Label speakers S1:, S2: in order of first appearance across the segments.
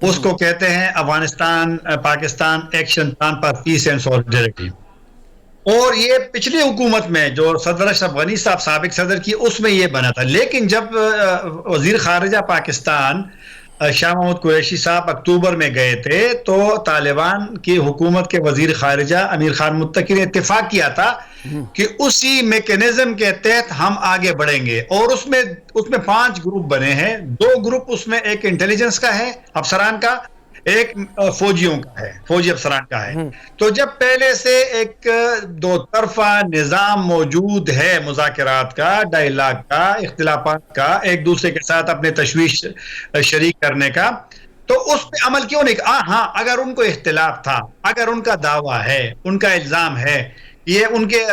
S1: اس کو کہتے ہیں Afghanistan Pakistan action plan for piece and solidarity. اور یہ پچھلی حکومت میں جو صدر اشرف غنی صاحب سابق صدر کی اس میں یہ بنا تھا. لیکن جب وزیر خارجہ پاکستان شاہ محمود قریشی صاحب اکتوبر میں گئے تھے تو طالبان کی حکومت کے وزیر خارجہ امیر خان متقی نے اتفاق کیا تھا کہ اسی میکینزم کے تحت ہم آگے بڑھیں گے. اور اس میں 5 گروپ بنے ہیں. 2 گروپ اس میں ایک انٹیلیجنس کا ہے افسران کا, ایک فوجیوں کا ہے, فوجی افسران کا ہے. تو جب پہلے سے ایک 2 طرفہ نظام موجود ہے مذاکرات کا, ڈائیلاگ کا, اختلافات کا, ایک دوسرے کے ساتھ اپنے تشویش شریک کرنے کا, تو اس پہ عمل کیوں نہیں؟ ہاں اگر ان کو اختلاف تھا, اگر ان کا دعویٰ ہے, ان کا الزام ہے یہ ان کے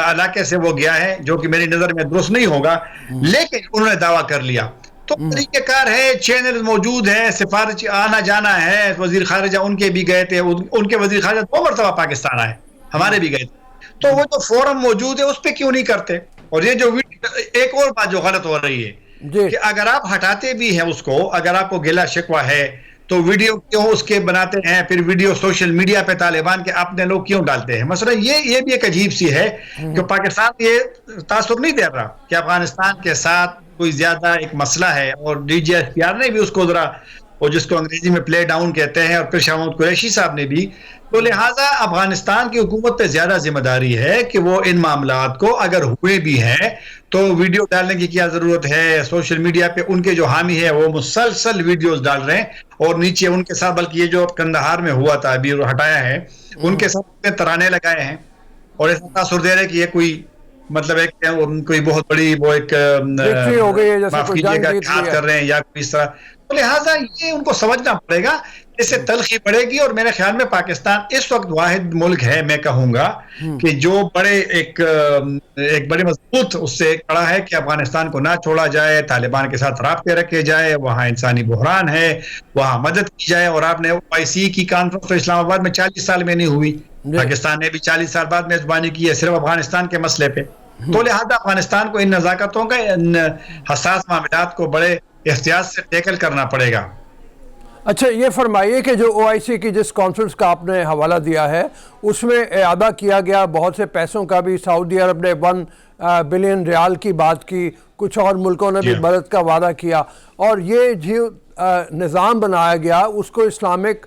S1: علاقے سے وہ گیا ہے جو کہ میری نظر میں درست نہیں ہوگا, لیکن انہوں نے دعویٰ کر لیا تو طریقہ کار ہے, چینل موجود ہے, سفارش آنا جانا ہے. وزیر خارجہ ان کے بھی گئے تھے, ان کے وزیر خارجہ 2 مرتبہ پاکستان آئے, ہمارے بھی گئے تھے. تو وہ جو فورم موجود ہے اس پہ کیوں نہیں کرتے؟ اور یہ جو ایک اور بات جو غلط ہو رہی ہے کہ اگر آپ ہٹاتے بھی ہیں اس کو, اگر آپ کو گلہ شکوہ ہے تو ویڈیو کیوں اس کے بناتے ہیں, پھر ویڈیو سوشل میڈیا پہ طالبان کے اپنے لوگ کیوں ڈالتے ہیں؟ مثلا یہ بھی ایک عجیب سی ہے کہ پاکستان یہ تاثر نہیں دے رہا کہ افغانستان کے ساتھ کوئی زیادہ ایک مسئلہ ہے, اور D G S P R نے بھی اس کو ذرا, وہ جس کو انگریزی میں پلے ڈاؤن کہتے ہیں, اور پھر شاہ محمود قریشی صاحب نے بھی. تو لہٰذا افغانستان کی حکومت پہ زیادہ ذمہ داری ہے کہ وہ ان معاملات کو اگر ہوئے بھی ہیں تو ویڈیو ڈالنے کی کیا ضرورت ہے؟ سوشل میڈیا پہ ان کے جو حامی ہے وہ مسلسل ویڈیوز ڈال رہے ہیں, اور نیچے ان کے ساتھ, بلکہ یہ جو کندہار میں ہوا تھا ابھی ہٹایا ہے, ان کے ساتھ ترانے لگائے ہیں, اور ایسا تاثر دے رہے کہ یہ کوئی مطلب ایک کوئی بہت بڑی وہ ایک
S2: ہو گئی ہے,
S1: معاف کیجیے گا ہاتھ کر رہے ہیں یا کوئی اس طرح. تو لہٰذا یہ ان کو سمجھنا پڑے گا, اس سے تلخی پڑے گی. اور میرے خیال میں پاکستان اس وقت واحد ملک ہے, میں کہوں گا کہ جو ایک بڑے مضبوط اس سے کھڑا ہے کہ افغانستان کو نہ چھوڑا جائے, طالبان کے ساتھ رابطے رکھے جائے, وہاں انسانی بحران ہے, وہاں مدد کی جائے. اور آپ نے OIC کی کانفرنس تو اسلام آباد میں 40 سال میں نہیں ہوئی, پاکستان نے بھی 40 سال بعد میزبانی کی ہے صرف افغانستان کے مسئلے پہ. تو لہذا افغانستان کو ان نزاکتوں کا, ان حساس معاملات کو بڑے احتیاط سے ٹیکل کرنا پڑے گا.
S2: اچھا یہ فرمائیے کہ جو OIC کی جس کانفرنس کا آپ نے حوالہ دیا ہے اس میں اعادہ کیا گیا بہت سے پیسوں کا بھی, سعودی عرب نے 1 بلین ریال کی بات کی, کچھ اور ملکوں نے بھی مدد کا وعدہ کیا, اور یہ جو نظام بنایا گیا اس کو اسلامک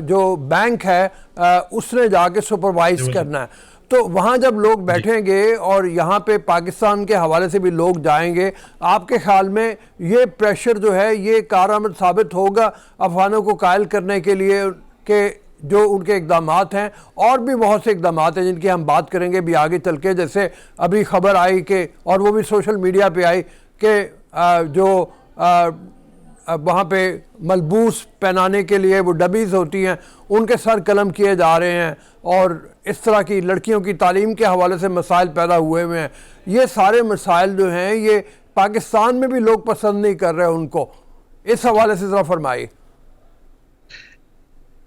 S2: جو بینک ہے اس نے جا کے سپروائز کرنا ہے. تو وہاں جب لوگ بیٹھیں گے اور یہاں پہ پاکستان کے حوالے سے بھی لوگ جائیں گے, آپ کے خیال میں یہ پریشر جو ہے یہ کارآمد ثابت ہوگا افغانوں کو قائل کرنے کے لیے کہ جو ان کے اقدامات ہیں, اور بھی بہت سے اقدامات ہیں جن کی ہم بات کریں گے بھی آگے چل کے, جیسے ابھی خبر آئی کہ, اور وہ بھی سوشل میڈیا پہ آئی کہ جو وہاں پہ ملبوس پہنانے کے لیے وہ ڈبیز ہوتی ہیں ان کے سر قلم کیے جا رہے ہیں, اور اس طرح کی لڑکیوں کی تعلیم کے حوالے سے مسائل پیدا ہوئے ہوئے ہیں. یہ سارے مسائل جو ہیں یہ پاکستان میں بھی لوگ پسند نہیں کر رہے ان کو, اس حوالے سے ذرا فرمائیے.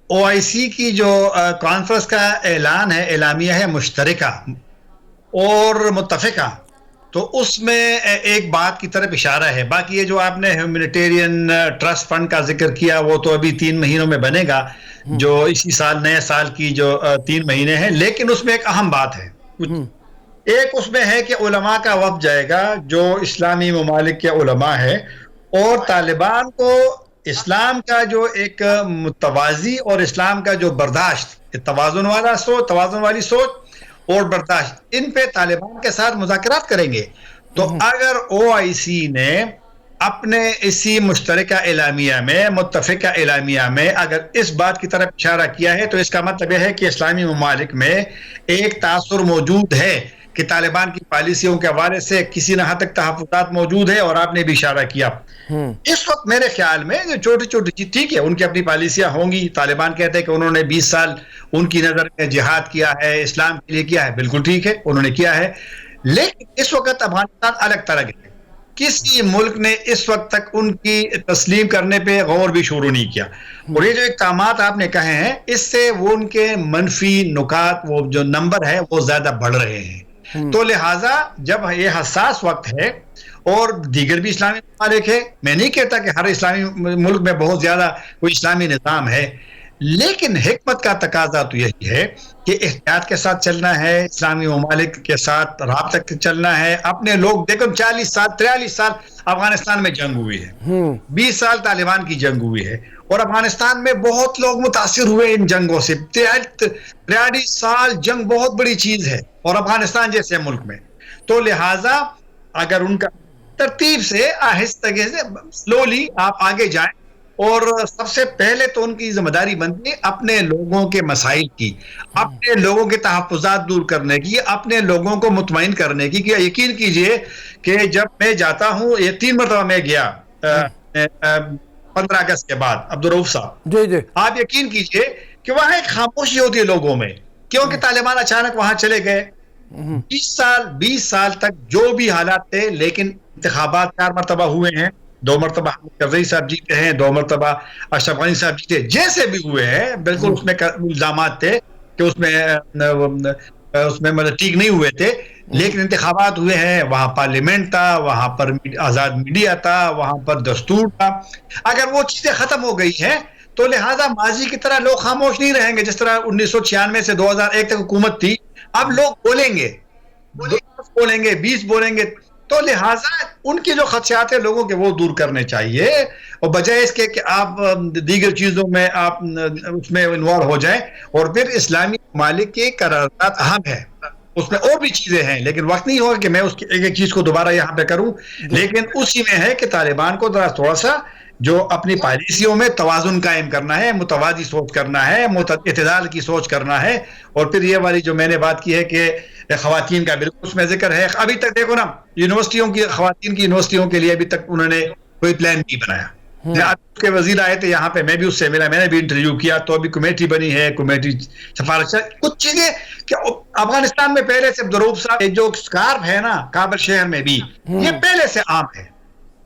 S1: OIC کی جو کانفرنس کا اعلان ہے, اعلامیہ ہے مشترکہ اور متفقہ, تو اس میں ایک بات کی طرف اشارہ ہے. باقی یہ جو آپ نے ہیومینیٹیرین ٹرسٹ فنڈ کا ذکر کیا وہ تو ابھی 3 مہینوں میں بنے گا, جو اسی سال نئے سال کی جو 3 مہینے ہیں. لیکن اس میں ایک اہم بات ہے, ایک اس میں ہے کہ علماء کا وفد جائے گا جو اسلامی ممالک کے علماء ہے, اور طالبان کو اسلام کا جو ایک متوازی اور اسلام کا جو برداشت, توازن والی سوچ اور برداشت, ان پہ طالبان کے ساتھ مذاکرات کریں گے. تو اگر OIC نے اپنے اسی مشترکہ اعلامیہ میں, متفقہ اعلامیہ میں اگر اس بات کی طرف اشارہ کیا ہے تو اس کا مطلب یہ ہے کہ اسلامی ممالک میں ایک تاثر موجود ہے کہ طالبان کی پالیسیوں کے حوالے سے کسی نہ حد تک تحفظات موجود ہے. اور آپ نے بھی اشارہ کیا, اس وقت میرے خیال میں جو چھوٹی چھوٹی, ٹھیک ہے ان کی اپنی پالیسیاں ہوں گی, طالبان کہتے ہیں کہ انہوں نے 20 سال ان کی نظر میں جہاد کیا ہے, اسلام کے لیے کیا ہے, بالکل ٹھیک ہے انہوں نے کیا ہے, لیکن اس وقت افغانستان الگ طرح ہے. کسی ملک نے اس وقت تک ان کی تسلیم کرنے پہ غور بھی شروع نہیں کیا. اور یہ جو اقدامات آپ نے کہے ہیں اس سے وہ ان کے منفی نکات, وہ جو نمبر ہے وہ زیادہ بڑھ رہے ہیں. تو لہٰذا جب یہ حساس وقت ہے اور دیگر بھی اسلامی ممالک ہے، میں نہیں کہتا کہ ہر اسلامی ملک میں بہت زیادہ کوئی اسلامی نظام ہے، لیکن حکمت کا تقاضا تو یہی ہے کہ احتیاط کے ساتھ چلنا ہے، اسلامی ممالک کے ساتھ رابطہ چلنا ہے. اپنے لوگ دیکھو 40 سال 43 سال افغانستان میں جنگ ہوئی ہے، 20 سال طالبان کی جنگ ہوئی ہے، اور افغانستان میں بہت لوگ متاثر ہوئے ان جنگوں سے. 43 سال جنگ بہت بڑی چیز ہے، اور افغانستان جیسے ملک میں. تو لہٰذا اگر ان کا ترتیب سے آہستگی سے سلولی آپ آگے جائیں، اور سب سے پہلے تو ان کی ذمہ داری بنتی ہے اپنے لوگوں کے مسائل کی، اپنے لوگوں کے تحفظات دور کرنے کی، اپنے لوگوں کو مطمئن کرنے کی. کہ یقین کیجئے کہ جب میں جاتا ہوں، یہ 3 مرتبہ میں گیا 15 اگست کے بعد عبدالرؤف صاحب،
S2: جی
S1: آپ یقین کیجئے کہ وہاں ایک خاموشی ہوتی ہے لوگوں میں، کیونکہ طالبان اچانک وہاں چلے گئے. 20 سال تک جو بھی حالات تھے، لیکن انتخابات 4 مرتبہ ہوئے ہیں، 2 مرتبہ کرزئی صاحب جیتے ہیں، 2 مرتبہ اشرف غنی صاحب جیتے، جیسے بھی ہوئے ہیں بالکل اس میں الزامات تھے کہ اس میں مطلب ٹھیک نہیں ہوئے تھے، لیکن انتخابات ہوئے ہیں. وہاں پارلیمنٹ تھا، وہاں پر آزاد میڈیا تھا، وہاں پر دستور تھا. اگر وہ چیزیں ختم ہو گئی ہیں تو لہٰذا ماضی کی طرح لوگ خاموش نہیں رہیں گے. جس طرح 1996 سے 2001 تک حکومت تھی، اب لوگ بولیں گے، 10 بولیں گے، 20 بولیں گے. تو لہٰذا ان کی جو خدشات ہیں لوگوں کے وہ دور کرنے چاہیے، اور بجائے اس کے کہ آپ دیگر چیزوں میں آپ اس میں انوالو ہو جائیں. اور پھر اسلامی ممالک کے قرارداد اہم ہے، اس میں اور بھی چیزیں ہیں، لیکن وقت نہیں ہوگا کہ میں اس کی ایک چیز کو دوبارہ یہاں پہ کروں. لیکن اسی میں ہے کہ طالبان کو تھوڑا سا جو اپنی پالیسیوں میں توازن قائم کرنا ہے، متوازی سوچ کرنا ہے، اعتدال کی سوچ کرنا ہے. اور پھر یہ والی جو میں نے بات کی ہے کہ خواتین کا بالکل اس میں ذکر ہے. ابھی تک دیکھو نا، یونیورسٹیوں کی خواتین کی یونیورسٹیوں کے لیے ابھی تک انہوں نے کوئی پلان نہیں بنایا. آپ کے وزیر آئے تھے یہاں پہ، میں بھی اس سے ملا، میں نے بھی انٹرویو کیا، تو ابھی کمیٹی بنی ہے، کمیٹی سفارش. کچھ چیزیں کہ افغانستان میں پہلے سے عبدالرؤف صاحب جو سکارف ہے نا کابل شہر میں بھی، یہ پہلے سے عام ہے،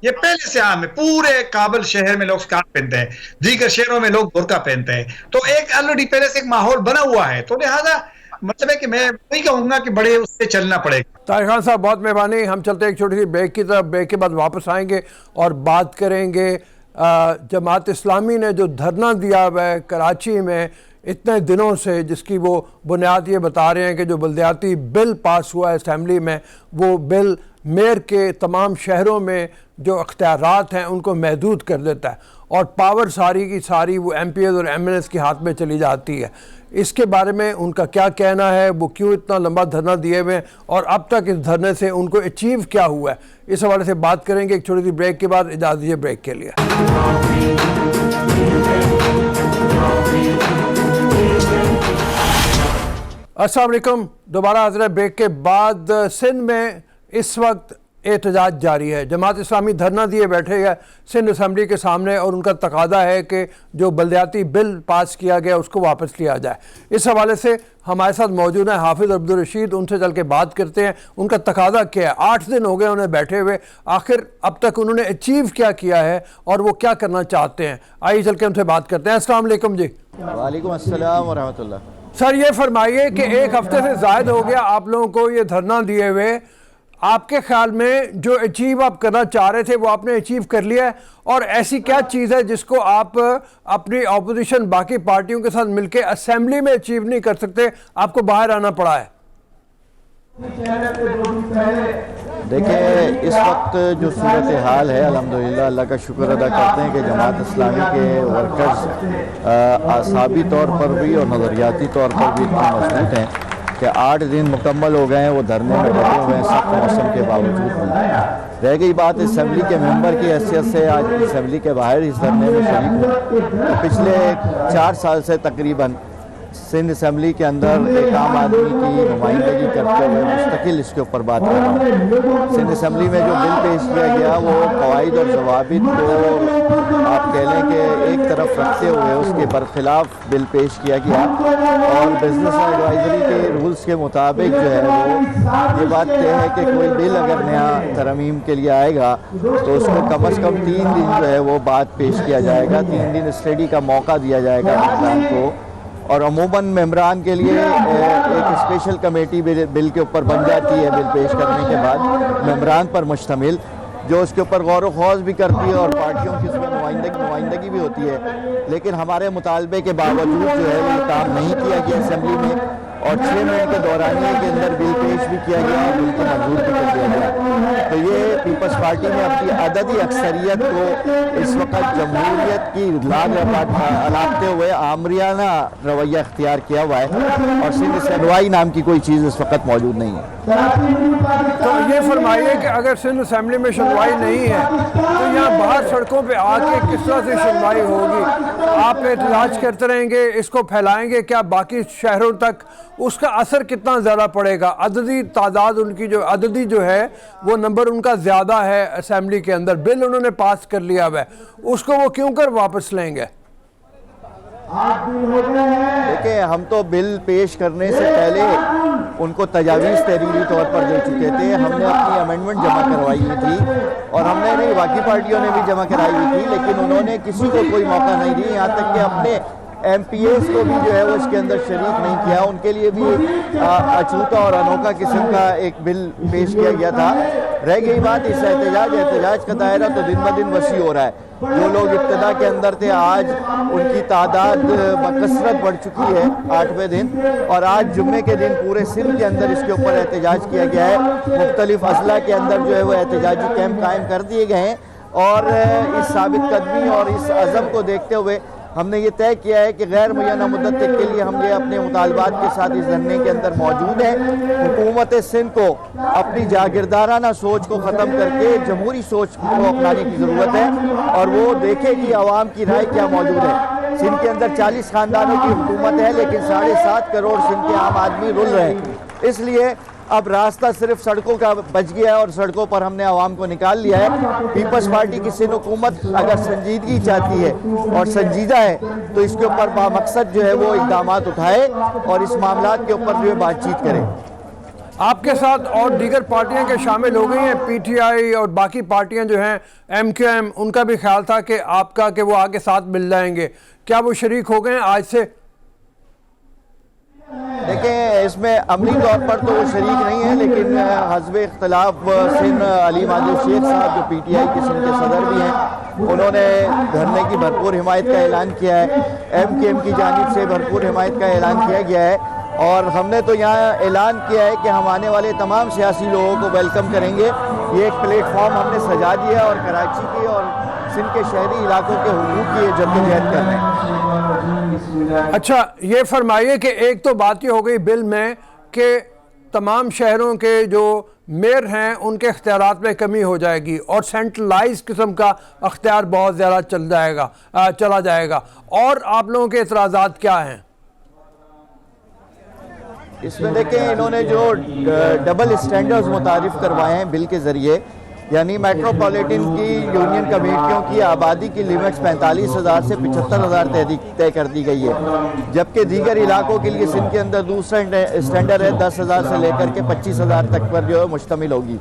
S1: یہ پہلے سے عام ہے. پورے کابل شہر میں لوگ سکارف پہنتے ہیں، دیگر شہروں میں لوگ برقع پہنتے ہیں. تو ایک آلریڈی پہلے سے ایک ماحول بنا ہوا ہے. تو لہٰذا مطلب ہے کہ میں وہی کہوں گا کہ بڑے اس سے چلنا پڑے گا.
S2: طاہر خان صاحب بہت مہربانی. ہم چلتے ہیں ایک چھوٹی سی بریک کی طرف. بریک کے بعد واپس آئیں گے اور بات کریں گے جماعت اسلامی نے جو دھرنا دیا ہوا ہے کراچی میں اتنے دنوں سے، جس کی وہ بنیاد یہ بتا رہے ہیں کہ جو بلدیاتی بل پاس ہوا ہے اسمبلی میں، وہ بل میئر کے تمام شہروں میں جو اختیارات ہیں ان کو محدود کر دیتا ہے، اور پاور ساری کی ساری وہ ایم پی ایز اور ایم ایل ایز کے ہاتھ میں چلی جاتی ہے. اس کے بارے میں ان کا کیا کہنا ہے، وہ کیوں اتنا لمبا دھرنا دیے ہوئے ہیں، اور اب تک اس دھرنے سے ان کو اچیو کیا ہوا ہے، اس حوالے سے بات کریں گے ایک چھوٹی سی بریک کے بعد. اجازت دیجیے بریک کے لیے. السلام علیکم، دوبارہ حاضر ہے بریک کے بعد. سندھ میں اس وقت احتجاج جاری ہے. جماعت اسلامی دھرنا دیے بیٹھے ہے سندھ اسمبلی کے سامنے، اور ان کا تقاضا ہے کہ جو بلدیاتی بل پاس کیا گیا اس کو واپس لیا جائے. اس حوالے سے ہمارے ساتھ موجود ہیں حافظ عبدالرشید. ان سے چل کے بات کرتے ہیں ان کا تقاضا کیا ہے. 8 دن ہو گئے انہیں بیٹھے ہوئے، آخر اب تک انہوں نے اچیو کیا ہے اور وہ کیا کرنا چاہتے ہیں. آئیے چل کے ان سے بات کرتے ہیں. السلام علیکم جی.
S3: وعلیکم السلام ورحمۃ اللہ.
S2: سر یہ فرمائیے کہ 1 ہفتے سے زائد ہو گیا آپ لوگوں کو یہ دھرنا دیے ہوئے، آپ کے خیال میں جو اچیو آپ کرنا چاہ رہے تھے وہ آپ نے اچیو کر لیا ہے، اور ایسی کیا چیز ہے جس کو آپ اپنی اپوزیشن باقی پارٹیوں کے ساتھ مل کے اسمبلی میں اچیو نہیں کر سکتے، آپ کو باہر آنا پڑا ہے؟
S3: دیکھیں اس وقت جو صورتحال ہے الحمدللہ اللہ کا شکر ادا کرتے ہیں کہ جماعت اسلامی کے ورکرز اعصابی طور پر بھی اور نظریاتی طور پر بھی اتنے مضبوط ہیں کہ 8 دن مکمل ہو گئے ہیں وہ دھرنے میں ڈٹے ہوئے ہیں سخت موسم کے باوجود بھی. رہ گئی بات اسمبلی کے ممبر کی حیثیت سے آج اسمبلی کے باہر اس دھرنے میں شریک ہوں. پچھلے 4 سال سے تقریباً سندھ اسمبلی کے اندر ایک عام آدمی کی نمائندگی کرتے ہوئے مستقل اس کے اوپر بات کر رہا ہوں. سندھ اسمبلی میں جو بل پیش کیا گیا وہ قواعد اور ضوابط کو آپ کہہ لیں کہ ایک طرف رکھتے ہوئے اس کے برخلاف بل پیش کیا گیا، اور بزنس ایڈوائزری کے رولز کے مطابق جو ہے وہ یہ بات طے ہے کہ کوئی بل اگر نیا ترمیم کے لیے آئے گا تو اس کو کم از کم 3 دن جو ہے وہ بات پیش کیا جائے گا، 3 دن اسٹڈی کا موقع دیا جائے گا حکمران کو، اور عموماً ممبران کے لیے ایک اسپیشل کمیٹی بل کے اوپر بن جاتی ہے بل پیش کرنے کے بعد ممبران پر مشتمل، جو اس کے اوپر غور و خوض بھی کرتی ہے اور پارٹیوں کی اس میں نمائندگی بھی ہوتی ہے، لیکن ہمارے مطالبے کے باوجود جو ہے وہ یہ کام نہیں کیا گیا اسمبلی میں، اور 6 منٹ کے دورانیے کے اندر بل پیش بھی کیا گیا اور بل کو منظور بھی کر دیا گیا۔ تو یہ پیپلز پارٹی نے اپنی عددی اکثریت کو اس وقت جمہوریت کی لاگ الاپتے ہوئے آمریانہ رویہ اختیار کیا ہوا ہے، اور سندھ سنوائی نام کی کوئی چیز اس وقت موجود نہیں ہے۔
S2: تو یہ فرمائیے کہ اگر سندھ اسمبلی میں سنوائی نہیں ہے تو یہاں باہر سڑکوں پہ آ کے کس طرح سے سنوائی ہوگی؟ آپ احتجاج کرتے رہیں گے، اس کو پھیلائیں گے، کیا باقی شہروں تک اس کا اثر کتنا زیادہ پڑے گا؟ عددی تعداد ان کی عددی جو ہے وہ نمبر ان کا زیادہ ہے اسمبلی کے اندر، بل انہوں نے پاس کر لیا ہوا ہے، اس کو وہ کیوں کر واپس لیں گے؟
S3: دیکھیں، ہم تو بل پیش کرنے سے پہلے ان کو تجاویز تحریری طور پر دے چکے تھے، ہم نے اپنی امینڈمنٹ جمع کروائی ہوئی تھی، اور ہم نے نہیں، باقی پارٹیوں نے بھی جمع کرائی ہوئی تھی، لیکن انہوں نے کسی کو کوئی موقع نہیں دی، یہاں تک کہ اپنے ایم پی ایز کو بھی جو ہے وہ اس کے اندر شریک نہیں کیا، ان کے لیے بھی اچھوتا اور انوکھا قسم کا ایک بل پیش کیا گیا تھا۔ رہ گئی بات اس احتجاج کا دائرہ تو دن بدن وسیع ہو رہا ہے، جو لوگ ابتدا کے اندر تھے آج ان کی تعداد بکثرت بڑھ چکی ہے 8ویں دن، اور آج جمعے کے دن پورے سندھ کے اندر اس کے اوپر احتجاج کیا گیا ہے، مختلف اضلاع کے اندر جو ہے وہ احتجاجی کیمپ قائم کر دیے گئے ہیں، اور اس ثابت قدمی اور اس عزم کو دیکھتے ہوئے ہم نے یہ طے کیا ہے کہ غیر معینہ مدت تک کے لیے ہم یہ اپنے مطالبات کے ساتھ اس دھرنے کے اندر موجود ہیں۔ حکومت سندھ کو اپنی جاگیردارانہ سوچ کو ختم کر کے جمہوری سوچ کو اپنانے کی ضرورت ہے، اور وہ دیکھے کہ عوام کی رائے کیا موجود ہے۔ سندھ کے اندر 40 خاندانوں کی حکومت ہے، لیکن 7.5 کروڑ سندھ کے عام آدمی رل رہے ہیں، اس لیے اب راستہ صرف سڑکوں کا بچ گیا ہے، اور سڑکوں پر ہم نے عوام کو نکال لیا ہے۔ پیپلز پارٹی کی سندھ حکومت اگر سنجیدگی چاہتی ہے اور سنجیدہ ہے تو اس کے اوپر بامقصد جو ہے وہ اقدامات اٹھائے اور اس معاملات کے اوپر جو ہے بات چیت کرے۔
S2: آپ کے ساتھ اور دیگر پارٹیاں کے شامل ہو گئی ہیں، پی ٹی آئی اور باقی پارٹیاں جو ہیں ایم کیو ایم، ان کا بھی خیال تھا کہ آپ کا کہ وہ آگے ساتھ مل جائیں گے، کیا وہ شریک ہو گئے ہیں آج سے؟
S3: دیکھیں، اس میں عملی طور پر تو وہ شریک نہیں ہیں، لیکن حزب اختلاف سندھ علیم عادل شیخ صاحب جو پی ٹی آئی کے سندھ کے صدر بھی ہیں، انہوں نے دھرنے کی بھرپور حمایت کا اعلان کیا ہے، ایم کیو ایم کی جانب سے بھرپور حمایت کا اعلان کیا گیا ہے، اور ہم نے تو یہاں اعلان کیا ہے کہ ہم آنے والے تمام سیاسی لوگوں کو ویلکم کریں گے۔ یہ ایک پلیٹ فارم ہم نے سجا دیا اور کراچی کے اور سندھ کے شہری علاقوں کے حقوق کی جدوجہد کر رہے ہیں۔
S2: اچھا، یہ فرمائیے کہ ایک تو بات یہ ہو گئی بل میں کہ تمام شہروں کے جو میئر ہیں ان کے اختیارات میں کمی ہو جائے گی، اور سینٹرلائز قسم کا اختیار بہت زیادہ چلا جائے گا، اور آپ لوگوں کے اعتراضات کیا ہیں؟
S3: اس میں دیکھیں، انہوں نے جو ڈبل اسٹینڈرز متعارف کروائے ہیں بل کے ذریعے، یعنی میٹروپولیٹن کی یونین کمیٹیوں کی آبادی کی لیمٹس 45,000 سے 75,000 طے کر دی گئی ہے، جبکہ دیگر علاقوں کے لیے سندھ کے اندر دوسرا اسٹینڈرڈ ہے 10,000 سے لے کر کے 25,000 تک پر جو ہے مشتمل ہوگی۔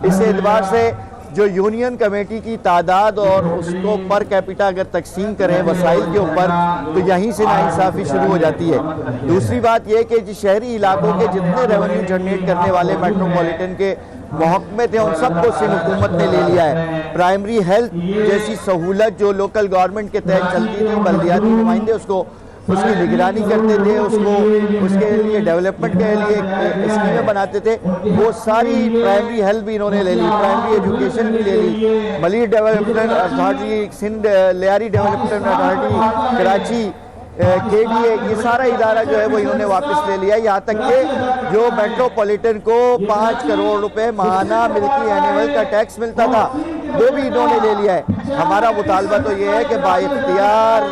S3: اس اعتبار سے جو یونین کمیٹی کی تعداد اور اس کو پر کیپٹا اگر تقسیم کریں وسائل کے اوپر، تو یہیں سے ناانصافی شروع ہو جاتی ہے۔ دوسری بات یہ کہ شہری علاقوں کے جتنے ریونیو جنریٹ کرنے والے میٹروپولیٹن کے محکمے تھے، ان سب کو سندھ حکومت نے لے لیا ہے۔ پرائمری ہیلتھ جیسی سہولت جو لوکل گورنمنٹ کے تحت چلتی تھی، بلدیاتی نمائندے اس کی نگرانی کرتے تھے، اس کے لیے ڈیولپمنٹ کے لیے اسکیمیں بناتے تھے، وہ ساری پرائمری ہیلتھ بھی انہوں نے لے لی، پرائمری ایجوکیشن بھی لے لی، Malir development authority Sindh, Lyari development authority Karachi, کے ڈی اے، یہ سارا ادارہ جو ہے وہ انہوں نے واپس لے لیا، یہاں تک کہ جو میٹروپولیٹن کو 5 کروڑ روپے ماہانہ ملکی اینیول کا ٹیکس ملتا تھا، وہ بھی انہوں نے لے لیا ہے۔ ہمارا مطالبہ تو یہ ہے کہ بااختیار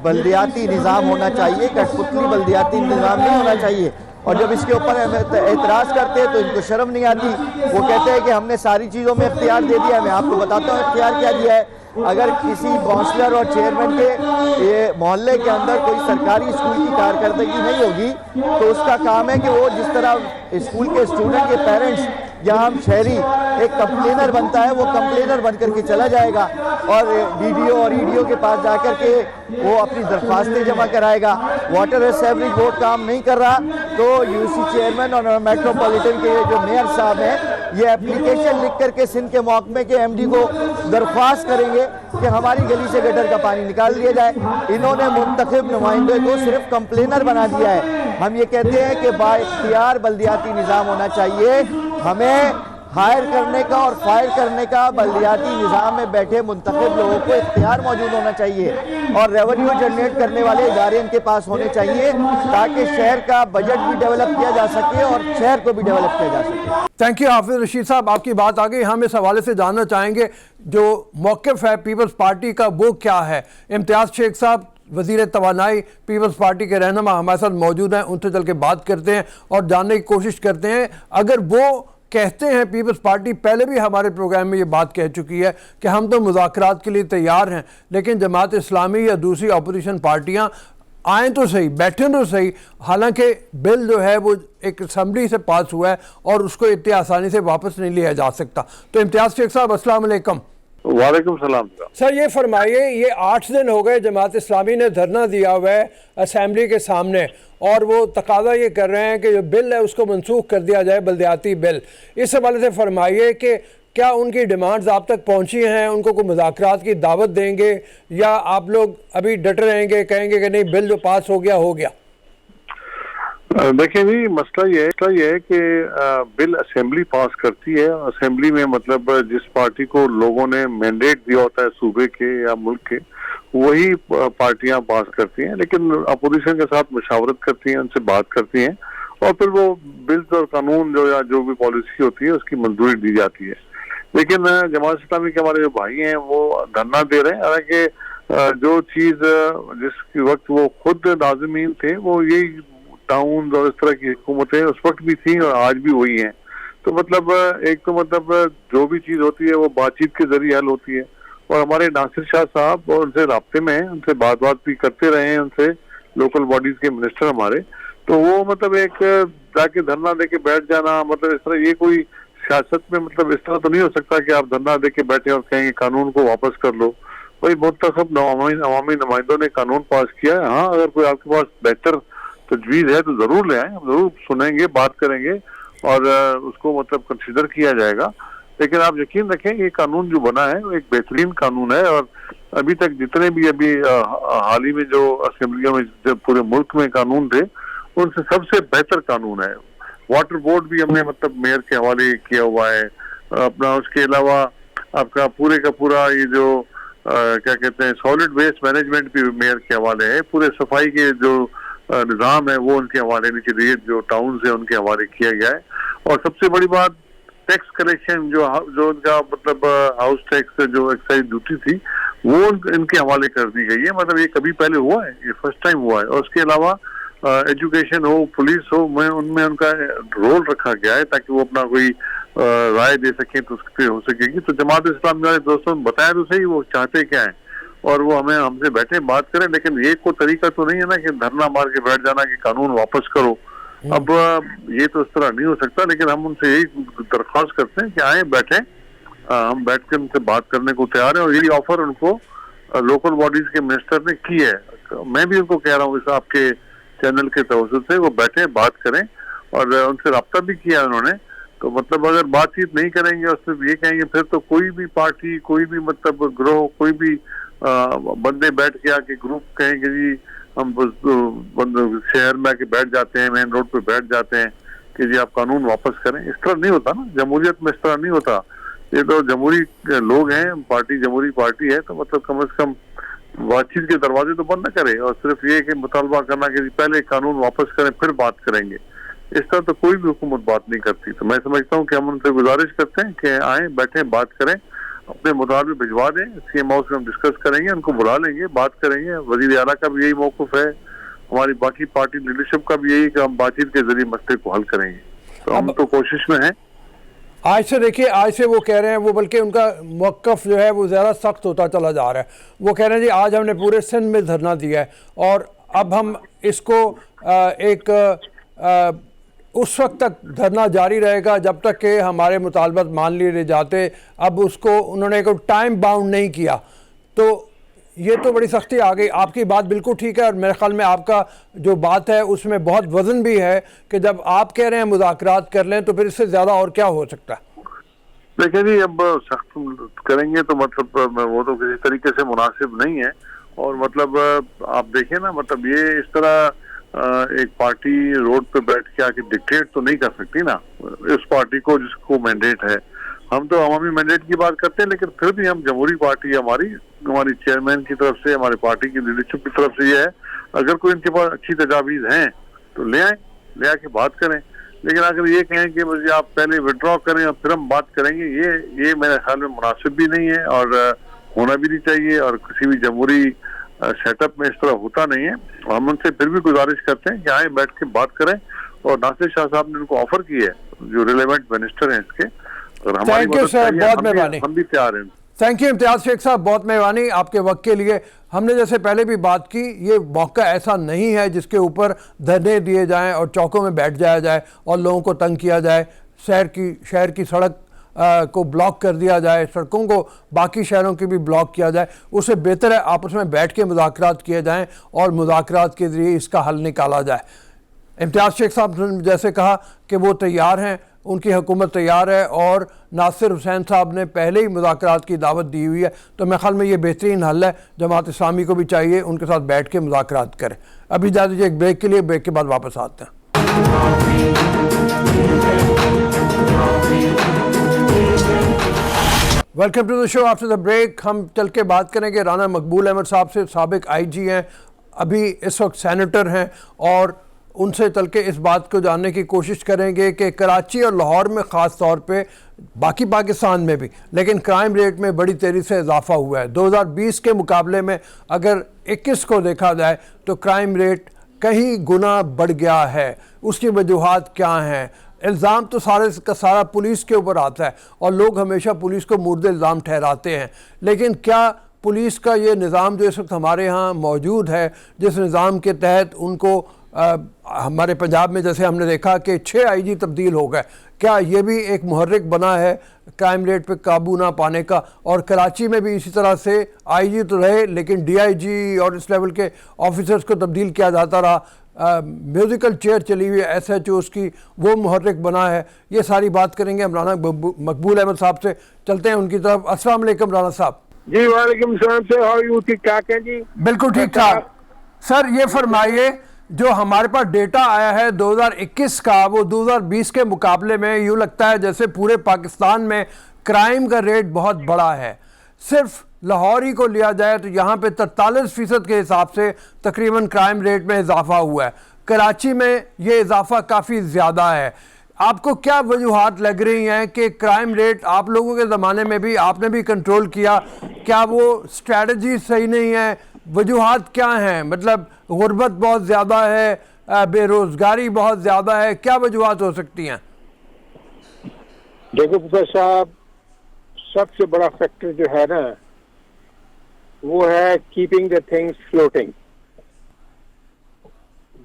S3: بلدیاتی نظام ہونا چاہیے، کٹ پتلی بلدیاتی نظام نہیں ہونا چاہیے، اور جب اس کے اوپر اعتراض کرتے ہیں تو ان کو شرم نہیں آتی، وہ کہتے ہیں کہ ہم نے ساری چیزوں میں اختیار دے دیا ہے۔ میں آپ کو بتاتا ہوں اختیار کیا دیا ہے، اگر کسی کونسلر اور چیئرمین کے یہ محلے کے اندر کوئی سرکاری اسکول کی کارکردگی نہیں ہوگی تو اس کا کام ہے کہ وہ جس طرح اسکول کے اسٹوڈنٹ کے پیرنٹس یا ہم شہری ایک کمپلینر بنتا ہے وہ کمپلینر بن کر کے چلا جائے گا اور ڈی ڈی او اور ای ڈی او کے پاس جا کر کے وہ اپنی درخواستیں جمع کرائے گا. واٹر اسیوریج بورڈ کام نہیں کر رہا تو یو سی چیئرمین اور میٹروپولیٹن کے جو میئر صاحب ہیں یہ اپلیکیشن لکھ کر کے سندھ کے محکمے کے ایم ڈی کو درخواست کریں گے کہ ہماری گلی سے گٹر کا پانی نکال دیا جائے. انہوں نے منتخب نمائندے کو صرف کمپلینر بنا دیا ہے. ہم یہ کہتے ہیں کہ با اختیار بلدیاتی نظام ہونا چاہیے. ہمیں ہائر کرنے کا اور فائر کرنے کا بلدیاتی نظام میں بیٹھے منتخب لوگوں کو اختیار موجود ہونا چاہیے اور ریونیو جنریٹ کرنے والے ادارے ان کے پاس ہونے چاہیے تاکہ شہر کا بجٹ بھی ڈیولپ کیا جا سکے اور شہر کو بھی ڈیولپ کیا جا سکے.
S2: تھینک یو حافظ رشید صاحب, آپ کی بات آ گئی. ہم اس حوالے سے جاننا چاہیں گے جو موقف ہے پیپلز پارٹی کا وہ کیا ہے. امتیاز شیخ صاحب وزیر توانائی پیپلز پارٹی کے رہنما ہمارے ساتھ موجود ہیں, ان سے چل کے بات کرتے ہیں اور جاننے کی کوشش کرتے ہیں. اگر وہ کہتے ہیں پیپلز پارٹی پہلے بھی ہمارے پروگرام میں یہ بات کہہ چکی ہے کہ ہم تو مذاکرات کے لیے تیار ہیں, لیکن جماعت اسلامی یا دوسری اپوزیشن پارٹیاں آئیں تو صحیح, بیٹھیں تو صحیح, حالانکہ بل جو ہے وہ ایک اسمبلی سے پاس ہوا ہے اور اس کو اتنی آسانی سے واپس نہیں لیا جا سکتا. تو امتیاز شیخ صاحب السلام علیکم.
S4: وعلیکم السلام
S2: سر. یہ فرمائیے, یہ 8 دن ہو گئے جماعت اسلامی نے دھرنا دیا ہوا ہے اسمبلی کے سامنے اور وہ تقاضا یہ کر رہے ہیں کہ جو بل ہے اس کو منسوخ کر دیا جائے, بلدیاتی بل. اس حوالے سے فرمائیے کہ کیا ان کی ڈیمانڈز آپ تک پہنچی ہیں, ان کو کوئی مذاکرات کی دعوت دیں گے یا آپ لوگ ابھی ڈٹے رہیں گے, کہیں گے کہ نہیں بل جو پاس ہو گیا ہو گیا؟
S4: دیکھیں جی, مسئلہ یہ ہے کہ بل اسمبلی پاس کرتی ہے. اسمبلی میں مطلب جس پارٹی کو لوگوں نے مینڈیٹ دیا ہوتا ہے صوبے کے یا ملک کے, وہی پارٹیاں پاس کرتی ہیں, لیکن اپوزیشن کے ساتھ مشاورت کرتی ہیں, ان سے بات کرتی ہیں اور پھر وہ بلز اور قانون جو یا جو بھی پالیسی ہوتی ہے اس کی منظوری دی جاتی ہے. لیکن جماعت اسلامی کے ہمارے جو بھائی ہیں وہ دھرنا دے رہے ہیں, حالانکہ جو چیز جس کی وقت وہ خود ناظمین تھے وہ یہی ٹاؤن اور اس طرح کی حکومتیں اس وقت بھی تھیں اور آج بھی وہی ہیں. تو مطلب ایک تو مطلب جو بھی چیز ہوتی ہے وہ بات چیت کے ذریعے حل ہوتی ہے, اور ہمارے ناصر شاہ صاحب اور ان سے رابطے میں ہیں, ان سے بات بھی کرتے رہے ہیں, ان سے لوکل باڈیز کے منسٹر ہمارے. تو وہ مطلب ایک جا کے دھرنا دے کے بیٹھ جانا, مطلب اس طرح یہ کوئی سیاست میں مطلب اس طرح تو نہیں ہو سکتا کہ آپ دھرنا دے کے بیٹھے اور کہیں گے قانون کو واپس کر لو. کوئی منتخب عوامی نمائندوں نے قانون پاس کیا ہے. ہاں, اگر کوئی آپ کے پاس بہتر تجویز ہے تو ضرور لے آئیں, ہم ضرور سنیں گے, بات کریں گے اور اس کو مطلب کنسیڈر کیا جائے گا. لیکن آپ یقین رکھیں یہ قانون جو بنا ہے وہ ایک بہترین قانون ہے, اور ابھی تک جتنے بھی ابھی حال ہی میں جو اسمبلیوں میں پورے ملک میں قانون تھے ان سے سب سے بہتر قانون ہے. واٹر بورڈ بھی ہم نے مطلب میئر کے حوالے کیا ہوا ہے اپنا. اس کے علاوہ آپ کا پورے کا پورا یہ جو کیا کہتے ہیں سالڈ ویسٹ مینجمنٹ بھی میئر کے حوالے ہے. پورے صفائی کے جو نظام ہے وہ ان کے حوالے نیچے ریٹ جو ٹاؤنز ہیں ان کے حوالے کیا گیا ہے. اور سب سے بڑی بات ٹیکس کلیکشن جو ان کا مطلب ہاؤس ٹیکس جو ایکسائز ڈیوٹی تھی وہ ان کے حوالے کر دی گئی ہے. مطلب یہ کبھی پہلے ہوا ہے, یہ فرسٹ ٹائم ہوا ہے. اور اس کے علاوہ ایجوکیشن ہو, پولیس ہو, ان میں ان کا رول رکھا گیا ہے تاکہ وہ اپنا کوئی رائے دے سکیں تو اس پہ ہو سکے گی. تو جماعت اسلامی والے دوستوں نے بتایا تو صحیح وہ چاہتے کیا ہیں, اور وہ ہم سے بیٹھے بات کریں. لیکن یہ کوئی طریقہ تو نہیں ہے نا کہ دھرنا مار کے بیٹھ جانا کہ قانون واپس کرو. اب یہ تو اس طرح نہیں ہو سکتا. لیکن ہم ان سے یہی درخواست کرتے ہیں کہ آئیں بیٹھیں, ہم بیٹھ کے ان سے بات کرنے کو تیار ہیں. اور یہی آفر ان کو لوکل باڈیز کے منسٹر نے کی ہے. میں بھی ان کو کہہ رہا ہوں اس آپ کے چینل کے توسط سے وہ بیٹھیں بات کریں, اور ان سے رابطہ بھی کیا انہوں نے. تو مطلب اگر بات چیت نہیں کریں گے اور صرف یہ کہیں گے پھر تو کوئی بھی پارٹی, کوئی بھی مطلب گروہ, کوئی بھی بندے بیٹھ کے آ کے گروپ کہیں گے جی ہم شہر میں آ کے بیٹھ جاتے ہیں, مین روڈ پہ بیٹھ جاتے ہیں کہ جی آپ قانون واپس کریں. اس طرح نہیں ہوتا نا, جمہوریت میں اس طرح نہیں ہوتا. یہ تو جمہوری لوگ ہیں, پارٹی جمہوری پارٹی ہے, تو مطلب کم از کم بات چیت کے دروازے تو بند نہ کرے اور صرف یہ کہ مطالبہ کرنا کہ پہلے قانون واپس کریں پھر بات کریں گے. اس طرح تو کوئی بھی حکومت بات نہیں کرتی. تو میں سمجھتا ہوں کہ ہم ان سے گزارش کرتے ہیں کہ آئیں بیٹھیں بات کریں, اپنے مطالبے بھجوا دیں, سی ایم ہاؤس میں ہم ڈسکس کریں گے, ان کو بلا لیں گے, بات کریں گے. وزیر اعلیٰ کا بھی یہی موقف ہے, ہماری باقی پارٹی لیڈرشپ کا بھی یہی کہ ہم بات چیت کے ذریعے مسئلے کو حل کریں گے. تو ہم تو کوشش میں ہیں.
S2: آج سے دیکھیے، آج سے وہ کہہ رہے ہیں، وہ بلکہ ان کا موقف جو ہے وہ زیادہ سخت ہوتا چلا جا رہا ہے. وہ کہہ رہے ہیں جی آج ہم نے پورے سندھ میں دھرنا دیا ہے اور اب ہم اس کو ایک اس وقت تک دھرنا جاری رہے گا جب تک کہ ہمارے مطالبات مان لیے جاتے. اب اس کو انہوں نے کوئی ٹائم باؤنڈ نہیں کیا. تو یہ تو بڑی سختی آ گئی. آپ کی بات بالکل ٹھیک ہے اور میرے خیال میں آپ کا جو بات ہے اس میں بہت وزن بھی ہے کہ جب آپ کہہ رہے ہیں مذاکرات کر لیں تو پھر اس سے زیادہ اور کیا ہو سکتا ہے.
S4: دیکھیں جی اب سخت کریں گے تو مطلب وہ تو کسی طریقے سے مناسب نہیں ہے. اور مطلب آپ دیکھیں نا، مطلب یہ اس طرح ایک پارٹی روڈ پہ بیٹھ کے آ کے ڈکٹیٹ تو نہیں کر سکتی نا اس پارٹی کو جس کو مینڈیٹ ہے. ہم تو عوامی مینڈیٹ کی بات کرتے ہیں، لیکن پھر بھی ہم جمہوری پارٹی ہماری چیئرمین کی طرف سے، ہماری پارٹی کی لیڈرشپ کی طرف سے یہ ہے اگر کوئی ان کے پاس اچھی تجاویز ہیں تو لے آئیں، لے آ کے بات کریں. لیکن اگر یہ کہیں کہ مجھے آپ پہلے وڈرا کریں اور پھر ہم بات کریں گے، یہ میرے خیال میں مناسب بھی نہیں ہے اور ہونا بھی نہیں چاہیے اور کسی بھی جمہوری سیٹ اپ میں اس طرح ہوتا نہیں ہے. ہم ان سے پھر بھی گزارش کرتے ہیں کہ آئیں بیٹھ کے بات کریں. اور ناصر شاہ صاحب نے ان کو آفر کی ہے جو ریلیونٹ منسٹر ہیں اس کے، اور ہماری مدد چاہیے ہم بھی تیار ہیں.
S2: تھینک یو امتیاز شیخ صاحب، بہت مہربانی آپ کے وقت کے لیے. ہم نے جیسے پہلے بھی بات کی، یہ موقع ایسا نہیں ہے جس کے اوپر دھرنے دیے جائیں اور چوکوں میں بیٹھ جایا جائے اور لوگوں کو تنگ کیا جائے، شہر کی سڑک کو بلاک کر دیا جائے، سڑکوں کو باقی شہروں کی بھی بلاک کیا جائے. اس سے بہتر ہے آپس میں بیٹھ کے مذاکرات کیے جائیں اور مذاکرات کے ذریعے اس کا حل نکالا جائے. امتیاز شیخ صاحب نے جیسے کہا کہ وہ تیار ہیں، ان کی حکومت تیار ہے اور ناصر حسین صاحب نے پہلے ہی مذاکرات کی دعوت دی ہوئی ہے. تو میرے خیال میں یہ بہترین حل ہے. جماعت اسلامی کو بھی چاہیے ان کے ساتھ بیٹھ کے مذاکرات کرے. ابھی جا دیجیے ایک بریک کے لیے، بریک کے بعد واپس آتے ہیں. Welcome to the show after the break. ہم چل کے بات کریں گے رانا مقبول احمد صاحب سے، سابق آئی جی ہیں، ابھی اس وقت سینیٹر ہیں، اور ان سے چل کے اس بات کو جاننے کی کوشش کریں گے کہ کراچی اور لاہور میں خاص طور پہ، باقی پاکستان میں بھی، لیکن کرائم ریٹ میں بڑی تیزی سے اضافہ ہوا ہے. 2020 کے مقابلے میں اگر 21 کو دیکھا جائے تو کرائم ریٹ کئی گنا بڑھ گیا ہے. اس کی وجوہات کیا ہیں؟ الزام تو سارے کا سارا پولیس کے اوپر آتا ہے اور لوگ ہمیشہ پولیس کو مورد الزام ٹھہراتے ہیں. لیکن کیا پولیس کا یہ نظام جو اس وقت ہمارے ہاں موجود ہے، جس نظام کے تحت ان کو ہمارے پنجاب میں جیسے ہم نے دیکھا کہ 6 آئی جی تبدیل ہو گئے، کیا یہ بھی ایک محرک بنا ہے کرائم ریٹ پہ قابو نہ پانے کا؟ اور کراچی میں بھی اسی طرح سے آئی جی تو رہے لیکن ڈی آئی جی اور اس لیول کے آفیسرز کو تبدیل کیا جاتا رہا. میوزیکل چیئر چلی ہوئی ایس ایچ اوز کی، وہ محرک بنا ہے. یہ ساری بات کریں گے ہم رانا مقبول احمد صاحب سے. چلتے ہیں ان کی طرف. السلام علیکم رانا صاحب.
S5: جی وعلیکم السلام سر، ہاؤ یو؟ ٹھیک ٹھاک ہیں جی؟
S2: بالکل ٹھیک ٹھاک. سر یہ فرمائیے، جو ہمارے پاس ڈیٹا آیا ہے 2021 کا، وہ 2020 کے مقابلے میں یوں لگتا ہے جیسے پورے پاکستان میں کرائم کا ریٹ بہت بڑا ہے. صرف لاہور ہی کو لیا جائے تو یہاں پہ 43% کے حساب سے تقریباً کرائم ریٹ میں اضافہ ہوا ہے. کراچی میں یہ اضافہ کافی زیادہ ہے. آپ کو کیا وجوہات لگ رہی ہیں کہ کرائم ریٹ آپ لوگوں کے زمانے میں بھی آپ نے بھی کنٹرول کیا، کیا وہ اسٹریٹجی صحیح نہیں ہے؟ وجوہات کیا ہیں؟ مطلب غربت بہت زیادہ ہے، بے روزگاری بہت زیادہ ہے، کیا وجوہات ہو سکتی ہیں؟
S5: دیکھو پروفیسر صاحب، سب سے بڑا فیکٹر جو ہے نا وہ ہے کیپنگ دا تھنگس فلوٹنگ.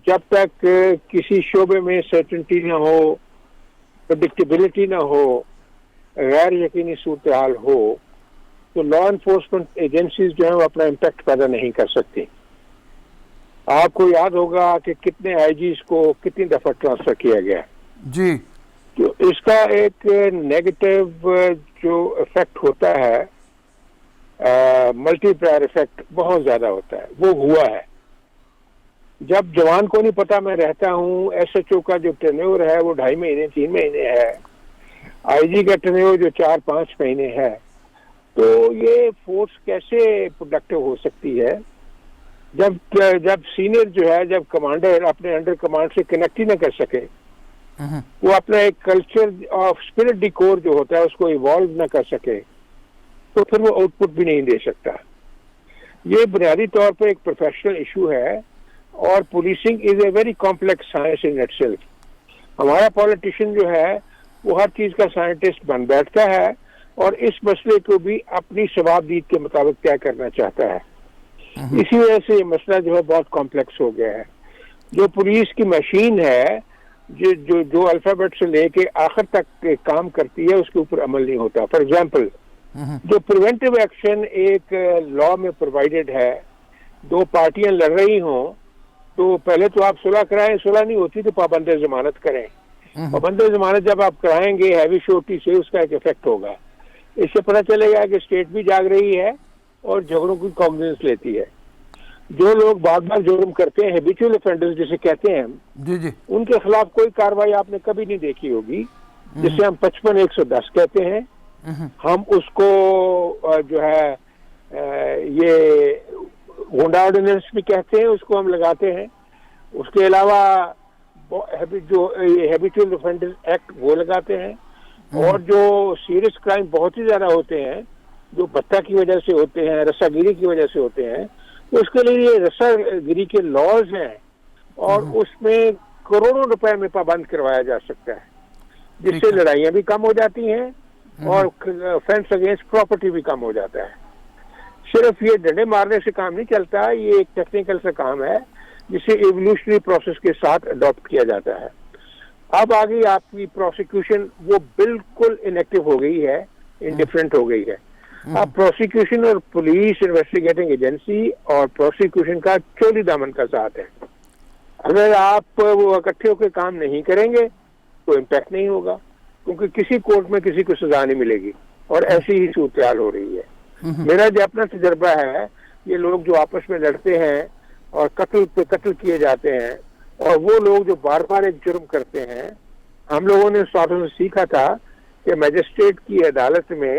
S5: جب تک کسی شعبے میں سرٹنٹی نہ ہو، پریڈکٹیبلٹی نہ ہو، غیر یقینی صورتحال ہو، تو لا انفورسمنٹ ایجنسیز جو ہیں وہ اپنا امپیکٹ پیدا نہیں کر سکتی. آپ کو یاد ہوگا کہ کتنے آئی جیز کو کتنی دفعہ ٹرانسفر کیا گیا
S2: جی.
S5: تو اس کا ایک نیگیٹو جو افیکٹ ہوتا ہے، ملٹی پلائر افیکٹ بہت زیادہ ہوتا ہے، وہ ہوا ہے. جب جوان کو نہیں پتا میں رہتا ہوں، ایس ایچ او کا جو ٹرنیور ہے وہ 2.5 مہینے 3 مہینے ہے، آئی جی کا ٹرنیور جو 4-5 مہینے ہے، تو یہ فورس کیسے پروڈکٹیو ہو سکتی ہے جب سینئر جو ہے، جب کمانڈر اپنے انڈر کمانڈ سے کنیکٹ ہی نہ کر سکے، وہ اپنا ایک کلچر آف اسپرٹ ڈیکور جو ہوتا ہے اس کو ایوالو نہ کر سکے، تو پھر وہ آؤٹ پٹ بھی نہیں دے سکتا. یہ بنیادی طور پہ ایک پروفیشنل ایشو ہے اور policing is a very complex science in it self. ہمارا پولیٹیشین جو ہے وہ ہر چیز کا سائنٹسٹ بن بیٹھتا ہے اور اس مسئلے کو بھی اپنی شوابدید کے مطابق طے کرنا چاہتا ہے. اسی وجہ سے یہ مسئلہ جو ہے بہت کمپلیکس ہو گیا ہے. جو پولیس کی مشین ہے جو الفابیٹ سے لے کے آخر تک کام کرتی ہے اس کے اوپر عمل نہیں ہوتا. فار ایگزامپل جو پریونٹیو ایکشن ایک لا میں پرووائڈڈ ہے, دو پارٹیاں لڑ رہی ہوں تو پہلے تو آپ صلح کرائیں, صلح نہیں ہوتی تو پابند ضمانت کریں. پابند ضمانت جب آپ کرائیں گے ہیوی شورٹی سے اس کا ایک افیکٹ ہوگا. اس سے پتہ چلے گا کہ اسٹیٹ بھی جاگ رہی ہے اور جھگڑوں کی کاگنیزنس لیتی ہے. جو لوگ بار بار جرم کرتے ہیں ہیبیچول افینڈرز جسے کہتے ہیں
S2: جی
S5: ان کے خلاف کوئی کارروائی آپ نے کبھی نہیں دیکھی ہوگی, جسے ہم 55-110 کہتے ہیں. ہم اس کو جو ہے یہ گنڈا آرڈیننس بھی کہتے ہیں, اس کو ہم لگاتے ہیں. اس کے علاوہ جو ہیبیچول افینڈرز ایکٹ وہ لگاتے ہیں. اور جو سیریس کرائم بہت ہی زیادہ ہوتے ہیں جو بتہ کی وجہ سے ہوتے ہیں, رسا گیری کی وجہ سے ہوتے ہیں, اس کے لیے یہ رسا گیری کے لاز ہیں اور اس میں کروڑوں روپے میں پابند کروایا جا سکتا ہے, جس سے لڑائیاں بھی کم ہو جاتی ہیں اور فینس اگینسٹ پراپرٹی بھی کم ہو جاتا ہے. صرف یہ ڈنڈے مارنے سے کام نہیں چلتا, یہ ایک ٹیکنیکل سا کام ہے جسے ایوولوشنری پروسیس کے ساتھ اڈاپٹ کیا جاتا ہے. اب آگے آپ کی پروسیکیوشن وہ بالکل انیکٹیو ہو گئی ہے, انڈیفرنٹ ہو گئی ہے. اب پروسیکیوشن اور پولیس انویسٹیگیٹنگ ایجنسی اور پروسیکیوشن کا چولی دامن کا ساتھ ہے. اگر آپ وہ اکٹھے ہو کے کام نہیں کریں گے تو امپیکٹ نہیں ہوگا, کیونکہ کسی کورٹ میں کسی کو سزا نہیں ملے گی اور ایسی ہی صورتحال ہو رہی ہے. میرا جو اپنا تجربہ ہے, یہ لوگ جو آپس میں لڑتے ہیں اور قتل پہ قتل کیے جاتے ہیں اور وہ لوگ جو بار بار ایک جرم کرتے ہیں, ہم لوگوں نے استادوں سے سیکھا تھا کہ میجسٹریٹ کی عدالت میں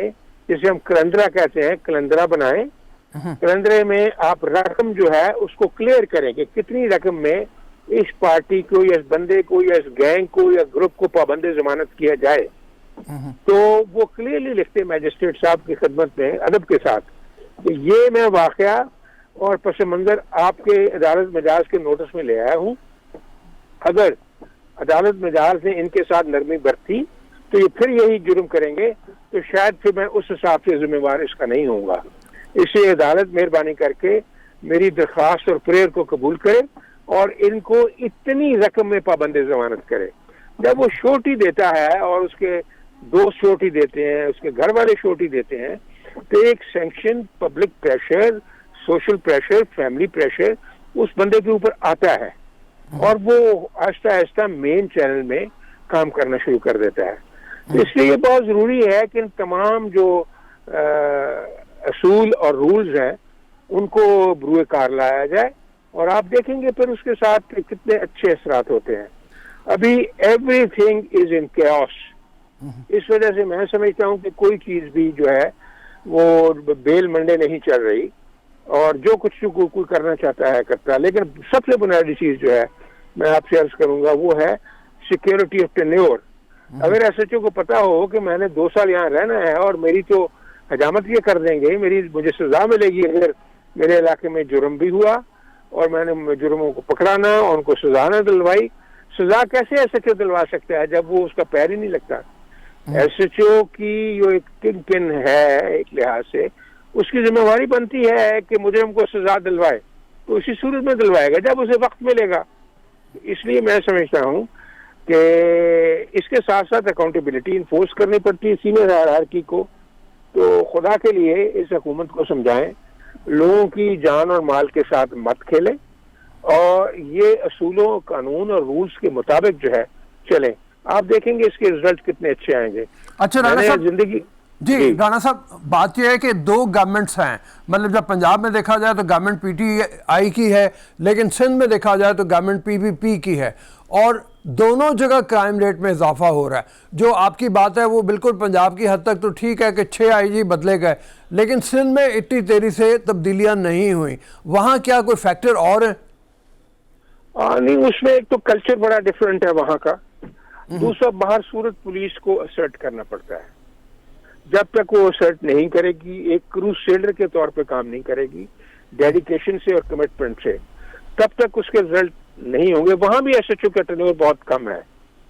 S5: جسے ہم کلندرا کہتے ہیں, کلندرا بنائیں. کلندرے میں آپ رقم جو ہے اس کو کلیئر کریں کہ کتنی رقم میں اس پارٹی کو یا اس بندے کو یا اس گینگ کو یا گروپ کو پابند ضمانت کیا جائے. تو وہ کلیئرلی لکھتے میجسٹریٹ صاحب کی خدمت میں ادب کے ساتھ کہ یہ میں واقعہ اور پس منظر آپ کے عدالت مجاز کے نوٹس میں لے آیا ہوں. اگر عدالت مجاز نے ان کے ساتھ نرمی برتی تو یہ پھر یہی جرم کریں گے تو شاید پھر میں اس حساب سے ذمہ وار اس کا نہیں ہوں گا. اس لیے عدالت مہربانی کر کے میری درخواست اور پریئر کو قبول کرے اور ان کو اتنی رقم میں پابند ضمانت کرے. جب وہ شورٹی دیتا ہے اور اس کے دوست شورٹی دیتے ہیں, اس کے گھر والے شورٹی دیتے ہیں, تو ایک sanction, public pressure, social pressure, family pressure اس بندے کے اوپر آتا ہے اور وہ آہستہ آہستہ مین چینل میں کام کرنا شروع کر دیتا ہے. اس لیے یہ بہت ضروری ہے کہ ان تمام جو اصول اور رولز ہیں ان کو بروئے کار لایا جائے اور آپ دیکھیں گے پھر اس کے ساتھ کتنے اچھے اثرات ہوتے ہیں. ابھی everything is in chaos. اس وجہ سے میں سمجھتا ہوں کہ کوئی چیز بھی جو ہے وہ بیل منڈے نہیں چل رہی اور جو کچھ کوئی کرنا چاہتا ہے کرتا ہے. لیکن سب سے بنیادی چیز جو ہے میں آپ سے عرض کروں گا وہ ہے سیکیورٹی آف ٹینیور. اگر ایس ایچ او کو پتا ہو کہ میں نے 2 سال یہاں رہنا ہے اور میری تو حجامت یہ کر دیں گے, مجھے سزا ملے گی اگر میرے علاقے میں جرم بھی ہوا اور میں نے جرموں کو پکڑانا اور ان کو سزا نہ دلوائی. سزا کیسے ایس ایچ او دلوا سکتا ہے جب وہ اس کا پیر ہی نہیں لگتا؟ ایس ایچ او کی جو ایک کنگ پن ہے ایک لحاظ سے, اس کی ذمہ داری بنتی ہے کہ مجرم کو سزا دلوائے, تو اسی صورت میں دلوائے گا جب اسے وقت ملے گا. اس لیے میں سمجھتا ہوں کہ اس کے ساتھ ساتھ اکاؤنٹیبلٹی انفورس کرنی پڑتی ہے سینئر ہائرارکی کو. تو خدا کے لیے اس حکومت کو سمجھائیں, لوگوں کی جان اور مال کے ساتھ مت کھیلیں اور یہ اصولوں, قانون اور رولز کے مطابق جو ہے چلیں. آپ دیکھیں گے اس کے رزلٹ کتنے اچھے آئیں گے.
S2: اچھا رانا صاحب,
S5: زندگی
S2: جی رانا صاحب, بات یہ ہے کہ 2 گورنمنٹس ہیں, مطلب جب پنجاب میں دیکھا جائے تو گورنمنٹ پی ٹی آئی کی ہے, لیکن سندھ میں دیکھا جائے تو گورنمنٹ پی پی پی کی ہے, اور دونوں جگہ کرائم ریٹ میں اضافہ ہو رہا ہے. جو آپ کی بات ہے وہ بالکل پنجاب کی حد تک تو ٹھیک ہے کہ 6 آئی جی بدلے گئے, لیکن سندھ میں اتنی تیزی سے تبدیلیاں نہیں ہوئیں. وہاں کیا کوئی فیکٹر اور ہے؟
S5: نہیں, اس میں ایک تو کلچر بڑا ڈفرینٹ ہے وہاں کا. دوسرا, باہر صورت پولیس کو اسرٹ کرنا پڑتا ہے. جب تک وہ اسرٹ نہیں کرے گی, ایک کروسیڈر کے طور پہ کام نہیں کرے گی ڈیڈیکیشن سے اور کمٹمنٹ سے, تب تک اس کے رزلٹ نہیں ہوں گے. وہاں بھی ایس ایچ او کا ٹرن اوور بہت کم ہے.